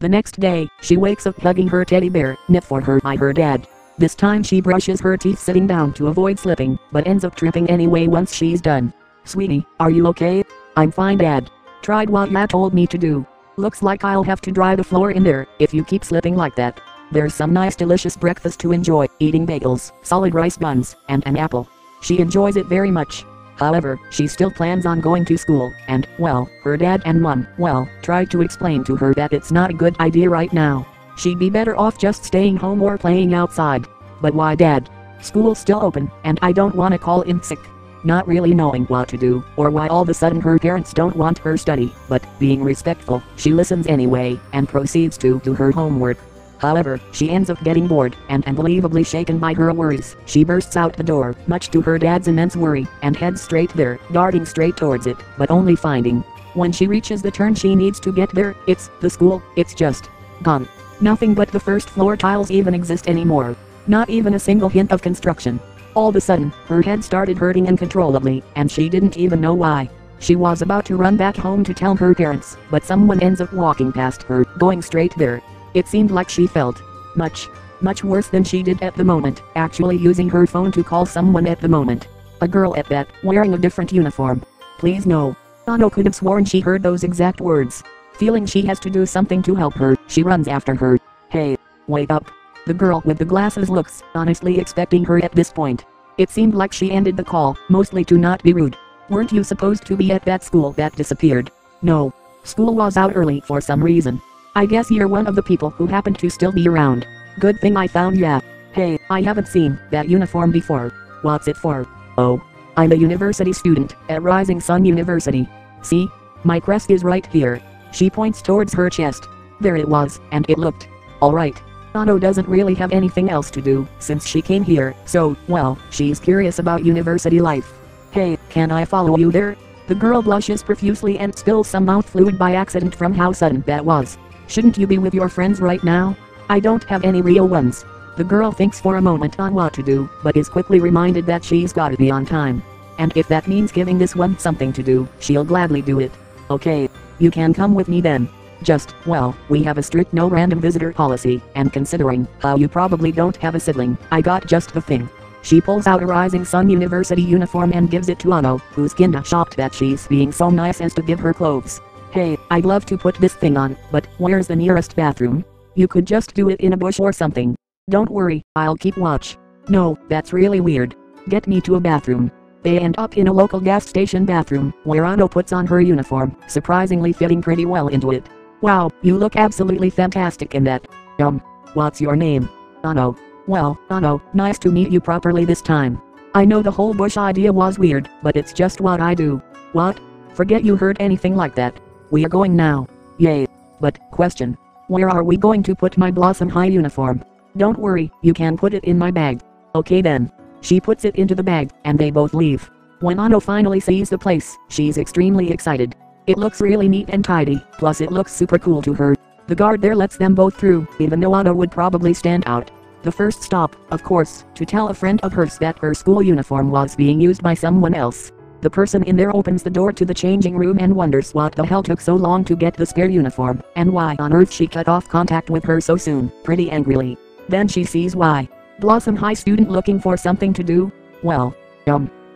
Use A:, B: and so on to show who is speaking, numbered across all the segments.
A: The next day, she wakes up hugging her teddy bear, knit for her by her dad. This time she brushes her teeth sitting down to avoid slipping, but ends up tripping anyway once she's done. "Sweetie, are you okay?" "I'm fine, Dad. Tried what ya told me to do. Looks like I'll have to dry the floor in there if you keep slipping like that. There's some nice delicious breakfast to enjoy, eating bagels, solid rice buns, and an apple." She enjoys it very much. However, she still plans on going to school, and, well, her dad and mom, well, tried to explain to her that it's not a good idea right now. She'd be better off just staying home or playing outside. "But why, Dad? School's still open, and I don't want to call in sick." Not really knowing what to do, or why all of a sudden her parents don't want her study, but, being respectful, she listens anyway, and proceeds to do her homework. However, she ends up getting bored, and unbelievably shaken by her worries. She bursts out the door, much to her dad's immense worry, and heads straight there, darting straight towards it, but only finding, when she reaches the turn she needs to get there, the school, it's just gone. Nothing but the first floor tiles even exist anymore. Not even a single hint of construction. All of a sudden, her head started hurting uncontrollably, and she didn't even know why. She was about to run back home to tell her parents, but someone ends up walking past her, going straight there. It seemed like she felt much worse than she did at the moment, actually using her phone to call someone at the moment. A girl at that, wearing a different uniform. Please no. Ano could have sworn she heard those exact words. Feeling she has to do something to help her, she runs after her. "Hey, wake up." The girl with the glasses looks, honestly expecting her at this point. It seemed like she ended the call, mostly to not be rude. "Weren't you supposed to be at that school that disappeared?" "No. School was out early for some reason. I guess you're one of the people who happen to still be around. Good thing I found ya." "Hey, I haven't seen that uniform before. What's it for?" "Oh, I'm a university student at Rising Sun University. See? My crest is right here." She points towards her chest. There it was, and it looked alright. Ano doesn't really have anything else to do since she came here, so, well, she's curious about university life. "Hey, can I follow you there?" The girl blushes profusely and spills some mouth fluid by accident from how sudden that was. "Shouldn't you be with your friends right now?" "I don't have any real ones." The girl thinks for a moment on what to do, but is quickly reminded that she's gotta be on time. And if that means giving this one something to do, she'll gladly do it. "Okay. You can come with me then. Just, well, we have a strict no random visitor policy, and considering how you probably don't have a sibling, I got just the thing." She pulls out a Rising Sun University uniform and gives it to Ano, who's kinda shocked that she's being so nice as to give her clothes. "Hey, I'd love to put this thing on, but where's the nearest bathroom? You could just do it in a bush or something." "Don't worry, I'll keep watch." "No, that's really weird. Get me to a bathroom." They end up in a local gas station bathroom, where Ano puts on her uniform, surprisingly fitting pretty well into it. "Wow, you look absolutely fantastic in that. What's your name?" "Ano." "Well, Ano, nice to meet you properly this time. I know the whole bush idea was weird, but it's just what I do." "What? Forget you heard anything like that. We are going now." "Yay. But, question. Where are we going to put my Blossom High uniform?" "Don't worry, you can put it in my bag." "Okay then." She puts it into the bag, and they both leave. When Ano finally sees the place, she's extremely excited. It looks really neat and tidy, plus it looks super cool to her. The guard there lets them both through, even though Ano would probably stand out. The first stop, of course, to tell a friend of hers that her school uniform was being used by someone else. The person in there opens the door to the changing room and wonders what the hell took so long to get the spare uniform, and why on earth she cut off contact with her so soon, pretty angrily. Then she sees why. Blossom High student looking for something to do? Well,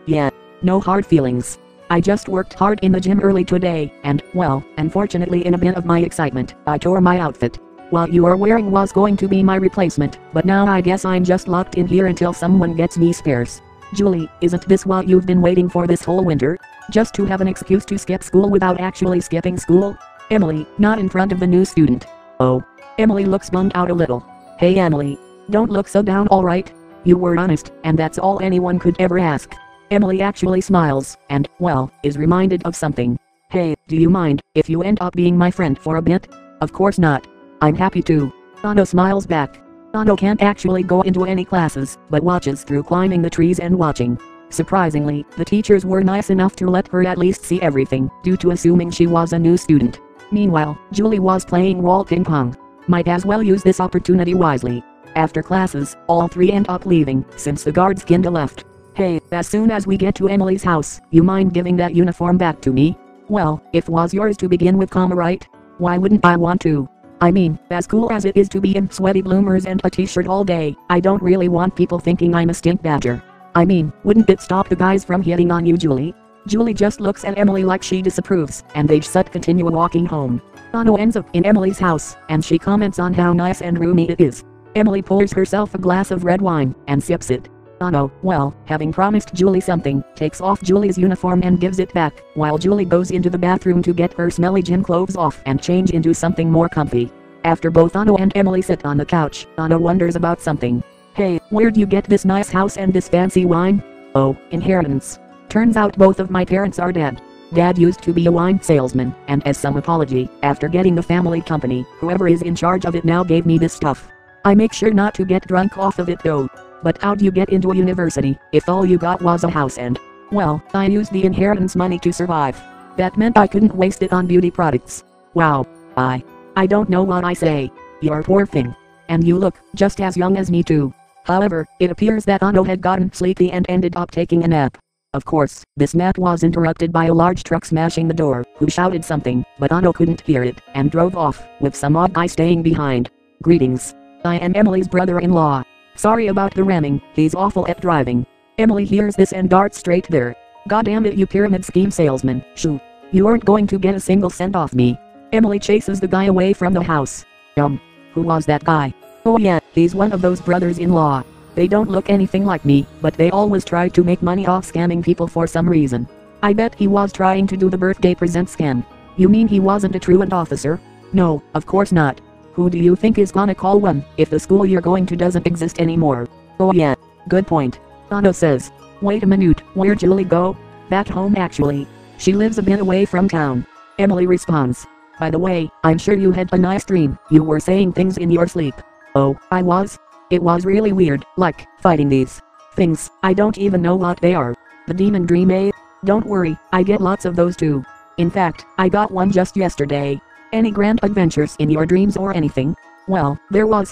A: yeah, no hard feelings. I just worked hard in the gym early today, and, well, unfortunately in a bit of my excitement, I tore my outfit. What you are wearing was going to be my replacement, but now I guess I'm just locked in here until someone gets me spares. Julie, isn't this what you've been waiting for this whole winter? Just to have an excuse to skip school without actually skipping school? Emily, not in front of the new student. Oh. Emily looks bummed out a little. Hey Emily. Don't look so down, alright? You were honest, and that's all anyone could ever ask. Emily actually smiles, and, well, is reminded of something. Hey, do you mind if you end up being my friend for a bit? Of course not. I'm happy to. Ano smiles back. Ano can't actually go into any classes, but watches through climbing the trees and watching. Surprisingly, the teachers were nice enough to let her at least see everything, due to assuming she was a new student. Meanwhile, Julie was playing wall ping pong. Might as well use this opportunity wisely. After classes, all three end up leaving, since the guards kinda left. Hey, as soon as we get to Emily's house, you mind giving that uniform back to me? Well, it was yours to begin with, right? Why wouldn't I want to? I mean, as cool as it is to be in sweaty bloomers and a t-shirt all day, I don't really want people thinking I'm a stink badger. I mean, wouldn't it stop the guys from hitting on you, Julie? Julie just looks at Emily like she disapproves, and they just continue walking home. Anno ends up in Emily's house, and she comments on how nice and roomy it is. Emily pours herself a glass of red wine, and sips it. Anno, well, having promised Julie something, takes off Julie's uniform and gives it back, while Julie goes into the bathroom to get her smelly gym clothes off and change into something more comfy. After both Anno and Emily sit on the couch, Anno wonders about something. Hey, where'd you get this nice house and this fancy wine? Oh, inheritance. Turns out both of my parents are dead. Dad used to be a wine salesman, and as some apology, after getting the family company, whoever is in charge of it now gave me this stuff. I make sure not to get drunk off of it though. But how'd you get into a university, if all you got was a house and, well, I used the inheritance money to survive. That meant I couldn't waste it on beauty products. Wow. I don't know what I say. You're a poor thing. And you look just as young as me too. However, it appears that Anno had gotten sleepy and ended up taking a nap. Of course, this nap was interrupted by a large truck smashing the door, who shouted something, but Anno couldn't hear it, and drove off, with some odd guy staying behind. Greetings. I am Emily's brother-in-law. Sorry about the ramming, he's awful at driving. Emily hears this and darts straight there. God damn it, you pyramid scheme salesman, shoo. You aren't going to get a single cent off me. Emily chases the guy away from the house. Who was that guy? Oh yeah, he's one of those brothers-in-law. They don't look anything like me, but they always try to make money off scamming people for some reason. I bet he was trying to do the birthday present scam. You mean he wasn't a truant officer? No, of course not. Who do you think is gonna call one, if the school you're going to doesn't exist anymore? Oh yeah, good point. Anno says. Wait a minute, where'd Julie go? Back home actually. She lives a bit away from town. Emily responds. By the way, I'm sure you had a nice dream. You were saying things in your sleep. Oh, I was? It was really weird, like, fighting these things. I don't even know what they are. The demon dream, eh? Don't worry, I get lots of those too. In fact, I got one just yesterday. Any grand adventures in your dreams or anything? Well, there was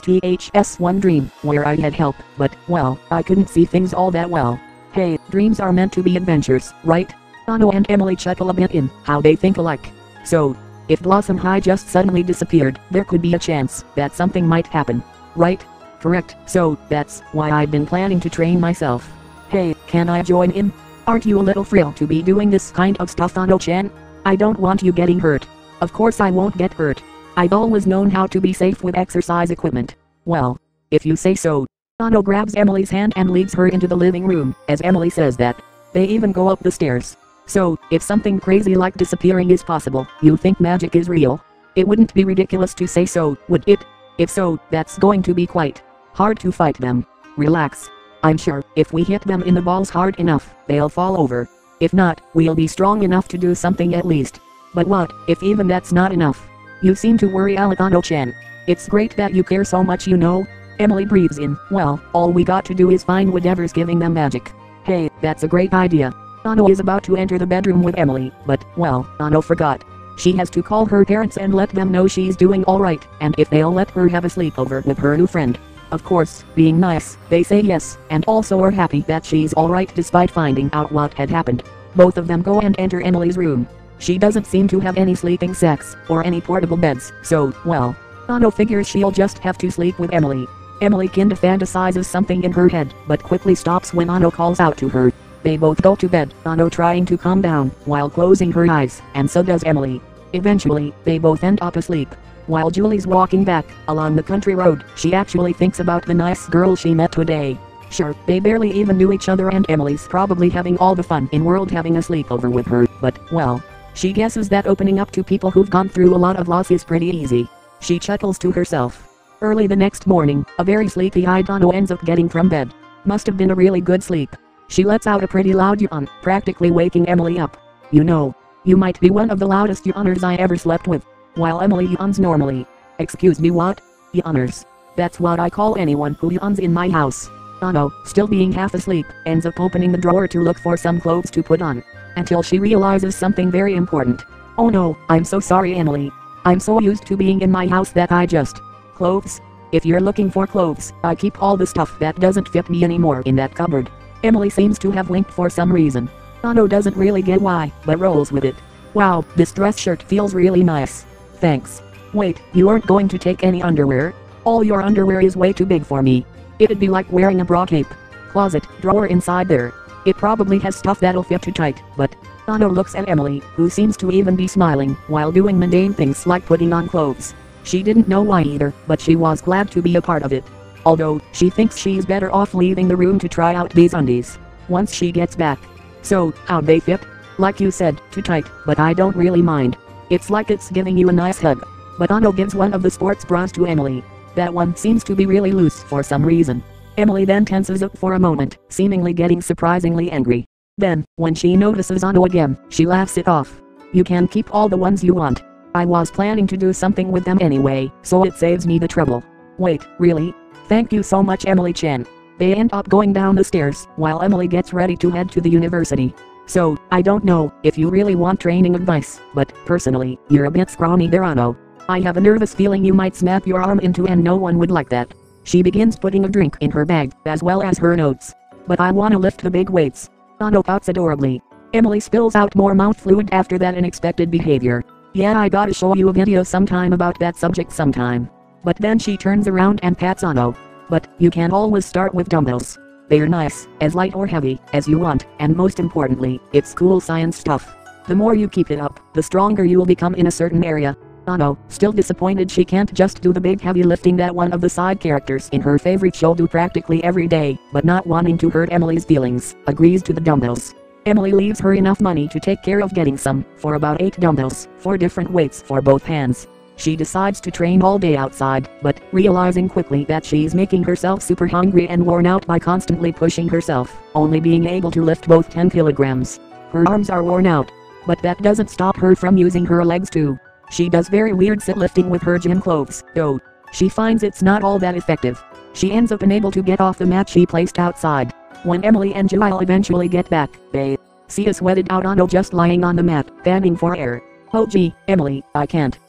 A: one dream, where I had help, but, well, I couldn't see things all that well. Hey, dreams are meant to be adventures, right? Anno and Emily chuckle a bit in how they think alike. So, if Blossom High just suddenly disappeared, there could be a chance that something might happen, right? Correct, so that's why I've been planning to train myself. Hey, can I join in? Aren't you a little thrilled to be doing this kind of stuff, Anno-chan? I don't want you getting hurt. Of course I won't get hurt. I've always known how to be safe with exercise equipment. Well, if you say so. Anno grabs Emily's hand and leads her into the living room. As Emily says that, they even go up the stairs. So, if something crazy like disappearing is possible, you think magic is real? It wouldn't be ridiculous to say so, would it? If so, that's going to be quite hard to fight them. Relax. I'm sure, if we hit them in the balls hard enough, they'll fall over. If not, we'll be strong enough to do something at least. But what, if even that's not enough? You seem to worry, Anno-chan. It's great that you care so much, you know. Emily breathes in. Well, all we got to do is find whatever's giving them magic. Hey, that's a great idea. Anno is about to enter the bedroom with Emily, but, well, Anno forgot. She has to call her parents and let them know she's doing alright, and if they'll let her have a sleepover with her new friend. Of course, being nice, they say yes, and also are happy that she's alright despite finding out what had happened. Both of them go and enter Emily's room. She doesn't seem to have any sleeping sacks, or any portable beds, so, well, Anno figures she'll just have to sleep with Emily. Emily kinda fantasizes something in her head, but quickly stops when Anno calls out to her. They both go to bed, Anno trying to calm down, while closing her eyes, and so does Emily. Eventually, they both end up asleep. While Julie's walking back, along the country road, she actually thinks about the nice girl she met today. Sure, they barely even knew each other and Emily's probably having all the fun in world having a sleepover with her, but, well, she guesses that opening up to people who've gone through a lot of loss is pretty easy. She chuckles to herself. Early the next morning, a very sleepy-eyed Anno ends up getting from bed. Must have been a really good sleep. She lets out a pretty loud yawn, practically waking Emily up. You know, you might be one of the loudest yawners I ever slept with. While Emily yawns normally. Excuse me, what? Yawners. That's what I call anyone who yawns in my house. Anno, still being half asleep, ends up opening the drawer to look for some clothes to put on. Until she realizes something very important. Oh no, I'm so sorry, Emily. I'm so used to being in my house that I just... Clothes? If you're looking for clothes, I keep all the stuff that doesn't fit me anymore in that cupboard. Emily seems to have winked for some reason. Anno doesn't really get why, but rolls with it. Wow, this dress shirt feels really nice. Thanks. Wait, you aren't going to take any underwear? All your underwear is way too big for me. It'd be like wearing a bra cape. Closet drawer inside there. It probably has stuff that'll fit too tight, but... Anno looks at Emily, who seems to even be smiling while doing mundane things like putting on clothes. She didn't know why either, but she was glad to be a part of it. Although, she thinks she's better off leaving the room to try out these undies once she gets back. So, how'd they fit? Like you said, too tight, but I don't really mind. It's like it's giving you a nice hug. But Anno gives one of the sports bras to Emily. That one seems to be really loose for some reason. Emily then tenses up for a moment, seemingly getting surprisingly angry. Then, when she notices Anno again, she laughs it off. You can keep all the ones you want. I was planning to do something with them anyway, so it saves me the trouble. Wait, really? Thank you so much, Emily-chan. They end up going down the stairs, while Emily gets ready to head to the university. So, I don't know if you really want training advice, but personally, you're a bit scrawny there, Anno. I have a nervous feeling you might snap your arm into, and no one would like that. She begins putting a drink in her bag, as well as her notes. But I wanna lift the big weights. Anno pouts adorably. Emily spills out more mouth fluid after that unexpected behavior. Yeah, I gotta show you a video sometime about that subject sometime. But then she turns around and pats Anno. But you can always start with dumbbells. They're nice, as light or heavy as you want, and most importantly, it's cool science stuff. The more you keep it up, the stronger you'll become in a certain area. Anno, still disappointed she can't just do the big heavy lifting that one of the side characters in her favorite show do practically every day, but not wanting to hurt Emily's feelings, agrees to the dumbbells. Emily leaves her enough money to take care of getting some, for about 8 dumbbells, 4 different weights for both hands. She decides to train all day outside, but realizing quickly that she's making herself super hungry and worn out by constantly pushing herself, only being able to lift both 10 kilograms. Her arms are worn out. But that doesn't stop her from using her legs too. She does very weird sit lifting with her gym clothes, though. She finds it's not all that effective. She ends up unable to get off the mat she placed outside. When Emily and Joel eventually get back, they see a sweated out Anno just lying on the mat, panting for air. Oh gee, Emily, I can't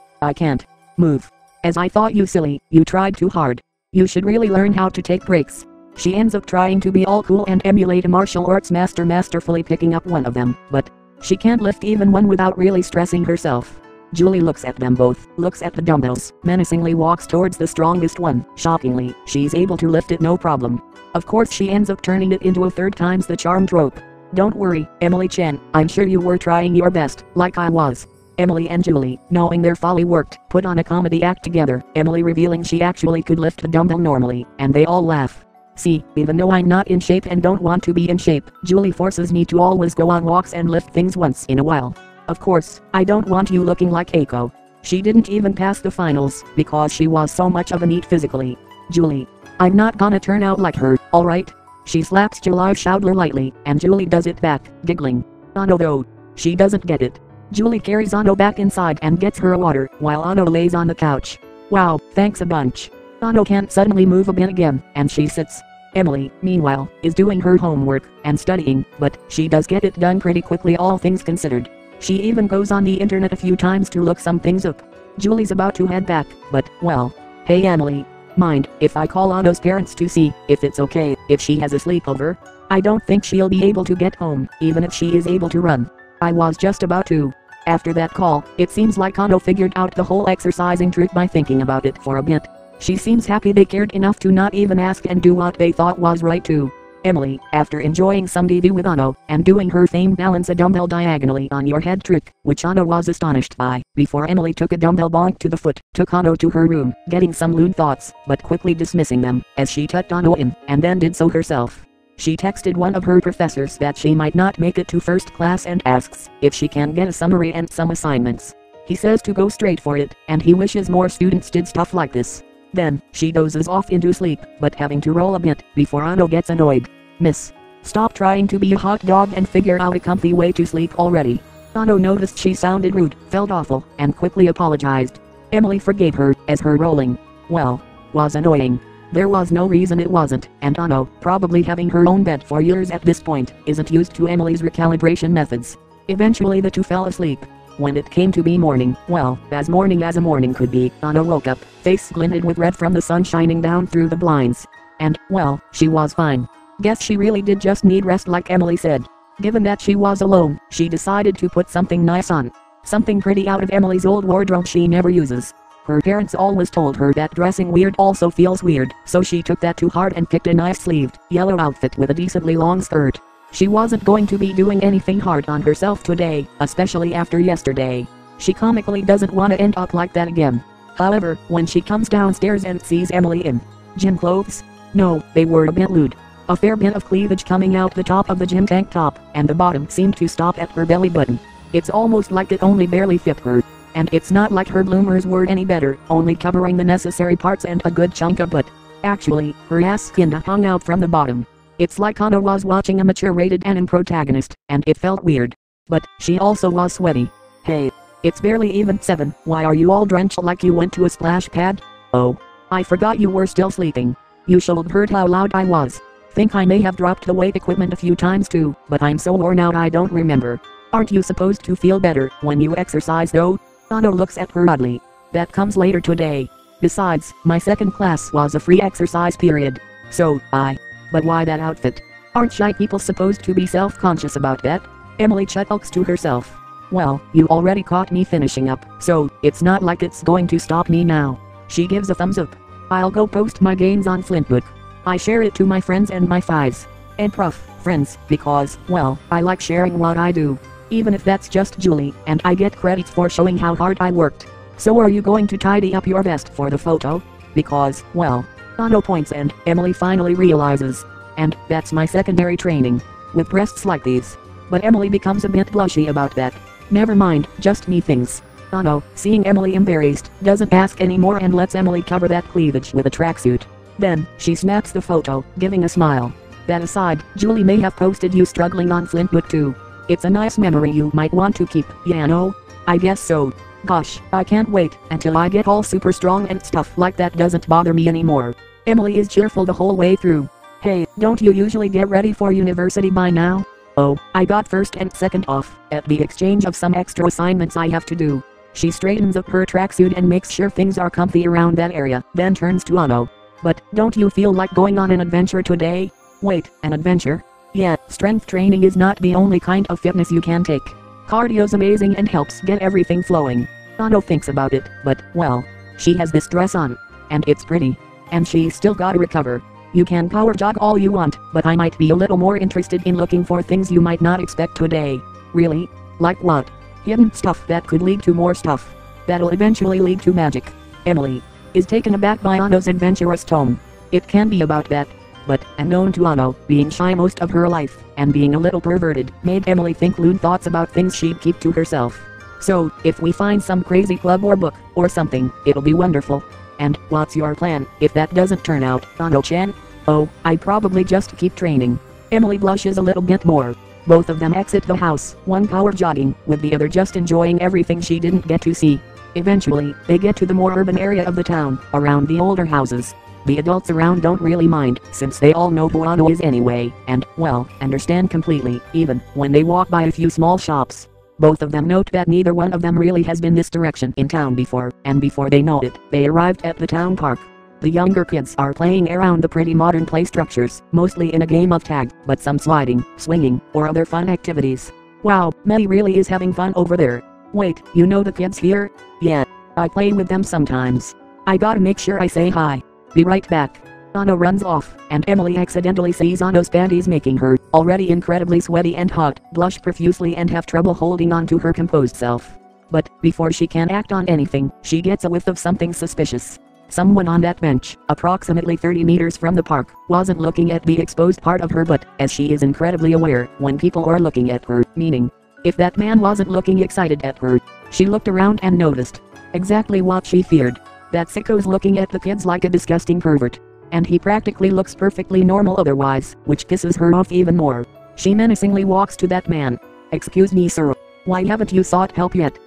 A: move. As I thought, you silly, you tried too hard. You should really learn how to take breaks. She ends up trying to be all cool and emulate a martial arts master, masterfully picking up one of them, but she can't lift even one without really stressing herself. Julie looks at them both, looks at the dumbbells, menacingly walks towards the strongest one. Shockingly, she's able to lift it no problem. Of course she ends up turning it into a 3rd times the charmed rope. Don't worry, Emily-chan, I'm sure you were trying your best, like I was. Emily and Julie, knowing their folly worked, put on a comedy act together, Emily revealing she actually could lift the dumbbell normally, and they all laugh. See, even though I'm not in shape and don't want to be in shape, Julie forces me to always go on walks and lift things once in a while. Of course, I don't want you looking like Aiko. She didn't even pass the finals, because she was so much of a neat physically. Julie, I'm not gonna turn out like her, alright? She slaps Julie Shoudler lightly, and Julie does it back, giggling. Anno though, she doesn't get it. Julie carries Anno back inside and gets her a water, while Anno lays on the couch. Wow, thanks a bunch. Anno can't suddenly move a bit again, and she sits. Emily, meanwhile, is doing her homework and studying, but she does get it done pretty quickly, all things considered. She even goes on the internet a few times to look some things up. Julie's about to head back, but, well. Hey Emily, mind if I call Anno's parents to see if it's okay if she has a sleepover? I don't think she'll be able to get home, even if she is able to run. I was just about to. After that call, it seems like Anno figured out the whole exercising trick by thinking about it for a bit. She seems happy they cared enough to not even ask and do what they thought was right too. Emily, after enjoying some TV with Anno, and doing her famed balance a dumbbell diagonally on your head trick, which Anno was astonished by, before Emily took a dumbbell bonk to the foot, took Anno to her room, getting some lewd thoughts, but quickly dismissing them, as she tucked Anno in, and then did so herself. She texted one of her professors that she might not make it to first class and asks if she can get a summary and some assignments. He says to go straight for it, and he wishes more students did stuff like this. Then, she dozes off into sleep, but having to roll a bit, before Anno gets annoyed. Miss, stop trying to be a hot dog and figure out a comfy way to sleep already. Anno noticed she sounded rude, felt awful, and quickly apologized. Emily forgave her, as her rolling, well, was annoying. There was no reason it wasn't, and Anno, probably having her own bed for years at this point, isn't used to Emily's recalibration methods. Eventually the two fell asleep. When it came to be morning, well, as morning as a morning could be, Anno woke up, face glinted with red from the sun shining down through the blinds. And, well, she was fine. Guess she really did just need rest like Emily said. Given that she was alone, she decided to put something nice on. Something pretty out of Emily's old wardrobe she never uses. Her parents always told her that dressing weird also feels weird, so she took that to heart and picked a nice sleeved, yellow outfit with a decently long skirt. She wasn't going to be doing anything hard on herself today, especially after yesterday. She comically doesn't want to end up like that again. However, when she comes downstairs and sees Emily in gym clothes, no, they were a bit lewd. A fair bit of cleavage coming out the top of the gym tank top, and the bottom seemed to stop at her belly button. It's almost like it only barely fit her. And it's not like her bloomers were any better, only covering the necessary parts and a good chunk of butt. Actually, her ass kinda hung out from the bottom. It's like Anna was watching a mature-rated anime protagonist, and it felt weird. But she also was sweaty. Hey, it's barely even 7, why are you all drenched like you went to a splash pad? Oh, I forgot you were still sleeping. You should have heard how loud I was. Think I may have dropped the weight equipment a few times too, but I'm so worn out I don't remember. Aren't you supposed to feel better when you exercise though? Anna looks at her oddly. That comes later today. Besides, my second class was a free exercise period. So, But why that outfit? Aren't shy people supposed to be self-conscious about that? Emily chuckles to herself. Well, you already caught me finishing up, so it's not like it's going to stop me now. She gives a thumbs up. I'll go post my gains on Flintbook. I share it to my friends and my fives. And prof, friends, because, well, I like sharing what I do. Even if that's just Julie, and I get credits for showing how hard I worked. So are you going to tidy up your vest for the photo? Because, well, Anna points and Emily finally realizes. And that's my secondary training. With breasts like these. But Emily becomes a bit blushy about that. Never mind, just me things. Anna, seeing Emily embarrassed, doesn't ask anymore and lets Emily cover that cleavage with a tracksuit. Then, she snaps the photo, giving a smile. That aside, Julie may have posted you struggling on Flintbook too. It's a nice memory you might want to keep, yeah no? I guess so. Gosh, I can't wait until I get all super strong and stuff like that doesn't bother me anymore. Emily is cheerful the whole way through. Hey, don't you usually get ready for university by now? Oh, I got first and second off, at the exchange of some extra assignments I have to do. She straightens up her tracksuit and makes sure things are comfy around that area, then turns to Anna. But, don't you feel like going on an adventure today? Wait, an adventure? Yeah, strength training is not the only kind of fitness you can take. Cardio's amazing and helps get everything flowing. Anna thinks about it, but, well, she has this dress on. And it's pretty. And she's still gotta recover. You can power jog all you want, but I might be a little more interested in looking for things you might not expect today. Really? Like what? Hidden stuff that could lead to more stuff. That'll eventually lead to magic. Emily is taken aback by Anna's adventurous tone. It can be about that. But, unknown to Anna, being shy most of her life, and being a little perverted, made Emily think lewd thoughts about things she'd keep to herself. So, if we find some crazy club or book, or something, it'll be wonderful. And, what's your plan, if that doesn't turn out, Anna-chan? Oh, I'd probably just keep training. Emily blushes a little bit more. Both of them exit the house, one power jogging, with the other just enjoying everything she didn't get to see. Eventually, they get to the more urban area of the town, around the older houses. The adults around don't really mind, since they all know who Anna is anyway, and, well, understand completely, even when they walk by a few small shops. Both of them note that neither one of them really has been this direction in town before, and before they know it, they arrived at the town park. The younger kids are playing around the pretty modern play structures, mostly in a game of tag, but some sliding, swinging, or other fun activities. Wow, Melly really is having fun over there. Wait, you know the kids here? Yeah, I play with them sometimes. I gotta make sure I say hi. Be right back. Anna runs off, and Emily accidentally sees Anna's panties making her, already incredibly sweaty and hot, blush profusely and have trouble holding on to her composed self. But, before she can act on anything, she gets a whiff of something suspicious. Someone on that bench, approximately 30 meters from the park, wasn't looking at the exposed part of her butt, as she is incredibly aware when people are looking at her, meaning, if that man wasn't looking excited at her. She looked around and noticed exactly what she feared. That sicko's looking at the kids like a disgusting pervert. And he practically looks perfectly normal otherwise, which pisses her off even more. She menacingly walks to that man. Excuse me sir. Why haven't you sought help yet?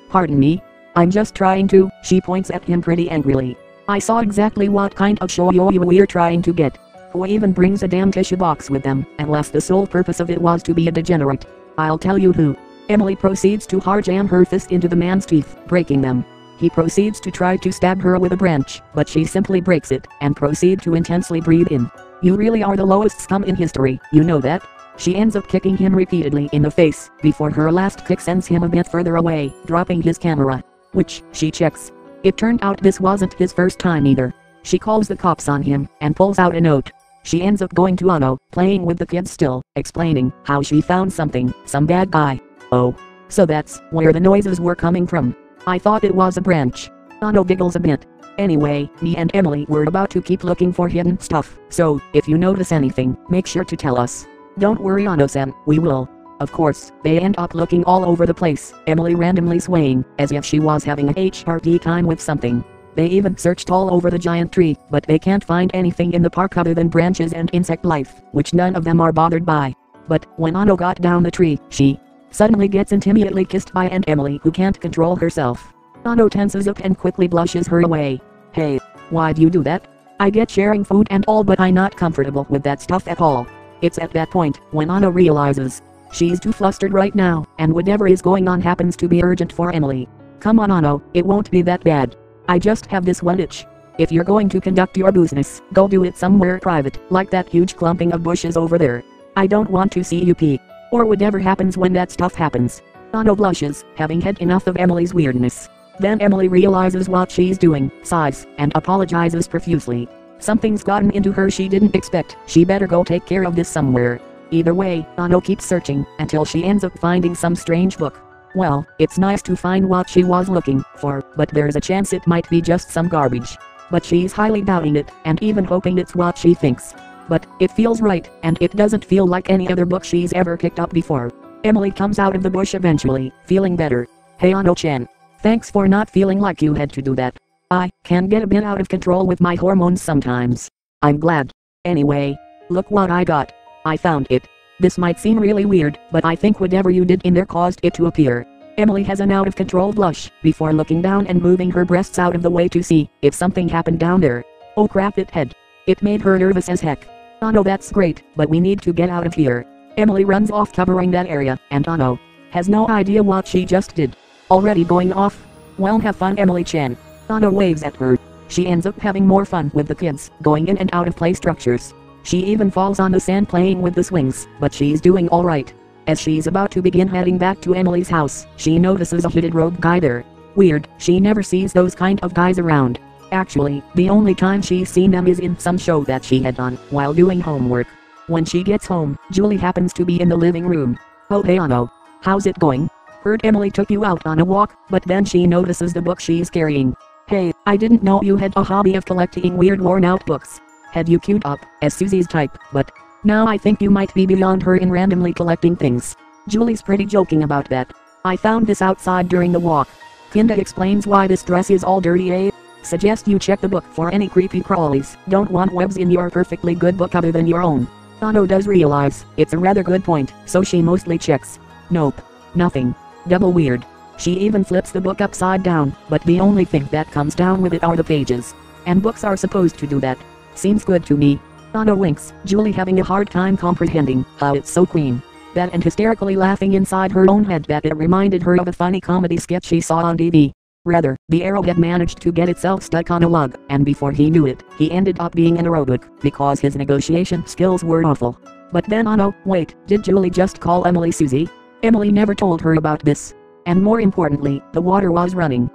A: Pardon me? I'm just trying to, she points at him pretty angrily. I saw exactly what kind of show we're trying to get. Who even brings a damn tissue box with them, unless the sole purpose of it was to be a degenerate. I'll tell you who. Emily proceeds to hard jam her fist into the man's teeth, breaking them. He proceeds to try to stab her with a branch, but she simply breaks it, and proceed to intensely breathe in. You really are the lowest scum in history, you know that? She ends up kicking him repeatedly in the face, before her last kick sends him a bit further away, dropping his camera. Which, she checks. It turned out this wasn't his first time either. She calls the cops on him and pulls out a note. She ends up going to Ano, playing with the kids still, explaining how she found something, some bad guy. Oh. So that's where the noises were coming from. I thought it was a branch. Ano giggles a bit. Anyway, me and Emily were about to keep looking for hidden stuff, so if you notice anything, make sure to tell us. Don't worry Ano-san, we will. Of course, they end up looking all over the place, Emily randomly swaying, as if she was having a HRT time with something. They even searched all over the giant tree, but they can't find anything in the park other than branches and insect life, which none of them are bothered by. But when Ano got down the tree, she suddenly gets intimately kissed by Aunt Emily, who can't control herself. Ano tenses up and quickly blushes her away. Hey, why'd you do that? I get sharing food and all, but I'm not comfortable with that stuff at all. It's at that point when Ano realizes she's too flustered right now, and whatever is going on happens to be urgent for Emily. Come on Ano, it won't be that bad. I just have this one itch. If you're going to conduct your business, go do it somewhere private, like that huge clumping of bushes over there. I don't want to see you pee. Or whatever happens when that stuff happens. Ano blushes, having had enough of Emily's weirdness. Then Emily realizes what she's doing, sighs, and apologizes profusely. Something's gotten into her she didn't expect. She better go take care of this somewhere. Either way, Ano keeps searching, until she ends up finding some strange book. Well, it's nice to find what she was looking for, but there's a chance it might be just some garbage. But she's highly doubting it, and even hoping it's what she thinks. But it feels right, and it doesn't feel like any other book she's ever picked up before. Emily comes out of the bush eventually, feeling better. Hey Ano-chan. Thanks for not feeling like you had to do that. I can get a bit out of control with my hormones sometimes. I'm glad. Anyway, look what I got. I found it. This might seem really weird, but I think whatever you did in there caused it to appear. Emily has an out of control blush, before looking down and moving her breasts out of the way to see if something happened down there. Oh crap, it had. It made her nervous as heck. Ano, that's great, but we need to get out of here. Emily runs off covering that area, and Ano has no idea what she just did. Already going off? Well, have fun Emily-chan. Ano waves at her. She ends up having more fun with the kids, going in and out of play structures. She even falls on the sand playing with the swings, but she's doing alright. As she's about to begin heading back to Emily's house, she notices a hooded robe guy there. Weird, she never sees those kind of guys around. Actually, the only time she's seen them is in some show that she had done while doing homework. When she gets home, Julie happens to be in the living room. Oh hey Ano. How's it going? Heard Emily took you out on a walk, but then she notices the book she's carrying. Hey, I didn't know you had a hobby of collecting weird worn out books. Had you queued up as Susie's type, but now I think you might be beyond her in randomly collecting things. Julie's pretty joking about that. I found this outside during the walk. Kinda explains why this dress is all dirty, eh? Suggest you check the book for any creepy crawlies. Don't want webs in your perfectly good book other than your own. Ano does realize it's a rather good point, so she mostly checks. Nope. Nothing. Double weird. She even flips the book upside down, but the only thing that comes down with it are the pages. And books are supposed to do that. Seems good to me. Ano winks, Julie having a hard time comprehending how it's so clean. That and hysterically laughing inside her own head that it reminded her of a funny comedy sketch she saw on TV. Rather, the arrow had managed to get itself stuck on a lug, and before he knew it, he ended up being anaerobic, because his negotiation skills were awful. But then Ano, wait, did Julie just call Emily Susie? Emily never told her about this. And more importantly, the water was running.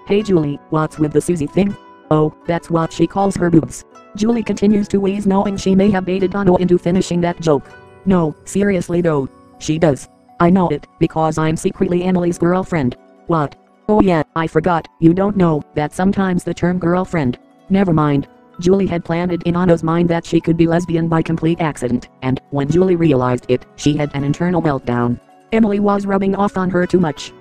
A: Hey Julie, what's with the Susie thing? Oh, that's what she calls her boobs. Julie continues to wheeze, knowing she may have baited Ano into finishing that joke. No, seriously though. She does. I know it, because I'm secretly Emily's girlfriend. What? Oh yeah, I forgot, you don't know that sometimes the term girlfriend. Never mind. Julie had planted in Ano's mind that she could be lesbian by complete accident, and when Julie realized it, she had an internal meltdown. Emily was rubbing off on her too much.